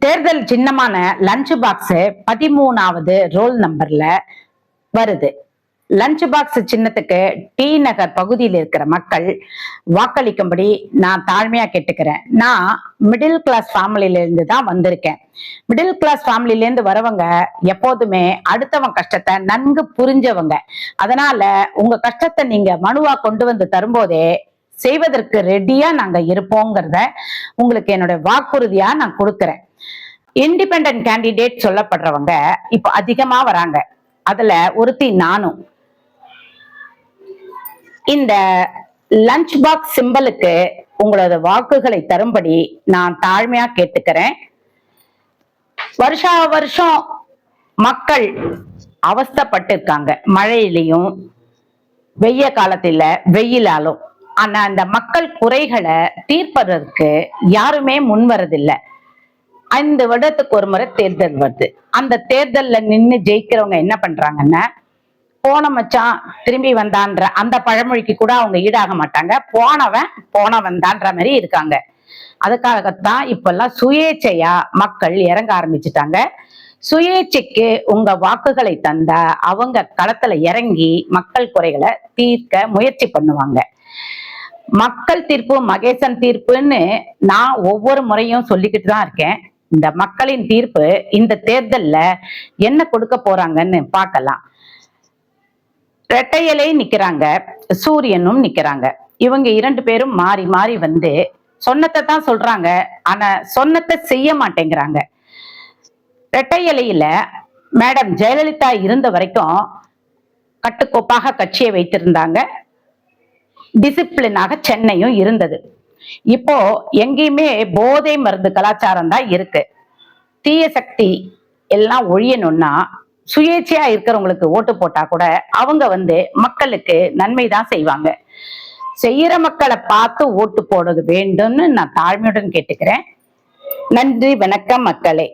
தேர்தல் சின்னமான lunch box 13வது role நம்பர்ல வருது. லஞ்ச் பாக்ஸ் சின்னத்துக்கு டி நகர் பகுதியில் இருக்கிற மக்கள் வாக்களிக்கும்படி நான் தாழ்மையா கேட்டுக்கிறேன். நான் மிடில் கிளாஸ் ஃபேமிலில இருந்து தான் வந்திருக்கேன். மிடில் கிளாஸ் ஃபேமிலில இருந்து வரவங்க எப்போதுமே அடுத்தவங்க கஷ்டத்தை நன்கு புரிஞ்சவங்க. அதனால உங்க கஷ்டத்தை நீங்க மனுவா கொண்டு வந்து தரும்போதே செய்வதற்கு ரெடியா நாங்க இருப்போங்கிறத உங்களுக்கு என்னோட வாக்குறுதியா நான் கொடுக்கிறேன். இண்டிபெண்டன்ட் கேண்டிடேட் சொல்லப்படுறவங்க இப்ப அதிகமா வராங்க. அதுல ஒருத்தி நானும். இந்த லஞ்ச் பாக்ஸ் சிம்பலுக்கு உங்களோட வாக்குகளை தரும்படி நான் தாழ்மையா கேட்டுக்கிறேன். வருஷா வருஷம் மக்கள் அவஸ்தைப்பட்டு இருக்காங்க, மழையிலையும் வெய்ய காலத்துல வெயிலாலும். ஆனா அந்த மக்கள் குறைகளை தீர்ப்பதற்கு யாருமே முன் வரதில்லை. 5 வருடத்துக்கு ஒரு முறை தேர்தல் வருது. அந்த தேர்தல்ல நின்று ஜெயிக்கிறவங்க என்ன பண்றாங்கன்னா, போன மச்சான் திரும்பி வந்தான்ற அந்த பழமொழிக்கு கூட அவங்க ஈடாக மாட்டாங்க. போனவன் தான்ற மாதிரி இருக்காங்க. அதுக்காகத்தான் இப்பெல்லாம் சுயேட்சையா மக்கள் இறங்க ஆரம்பிச்சுட்டாங்க. சுயேட்சைக்கு உங்க வாக்குகளை தந்தா அவங்க களத்துல இறங்கி மக்கள் குறைகளை தீர்க்க முயற்சி பண்ணுவாங்க. மக்கள் தீர்ப்பு மகேசன் தீர்ப்புன்னு நான் ஒவ்வொரு முறையும் சொல்லிக்கிட்டு தான் இருக்கேன். இந்த மக்களின் தீர்ப்பு இந்த தேர்தல்ல என்ன கொடுக்க போறாங்கன்னு பார்க்கலாம். ரெட்டையலை நிக்கிறாங்க, சூரியனும் நிக்கிறாங்க. இவங்க 2 பேரும் மாறி மாறி வந்து சொன்னத்தை தான் சொல்றாங்க, ஆனா சொன்னத்தை செய்ய மாட்டேங்கிறாங்க. ரெட்டையலையில மேடம் ஜெயலலிதா இருந்த வரைக்கும் கட்டுக்கோப்பாக கட்சியை வைத்திருந்தாங்க. டிசிப்ளினாக சென்னையும் இருந்தது. இப்போ எங்கேயுமே போதை மருந்து கலாச்சாரம் தான் இருக்கு. தீய சக்தி எல்லாம் ஒழியணும்னா சுயேட்சையா இருக்கிறவங்களுக்கு ஓட்டு போட்டா கூட அவங்க மக்களுக்கு நன்மை தான் செய்வாங்க. செய்யற மக்களை பார்த்து ஓட்டு போடுறது வேண்டும்னு நான் தாழ்மையுடன் கேட்டுக்கிறேன். நன்றி, வணக்கம் மக்களே.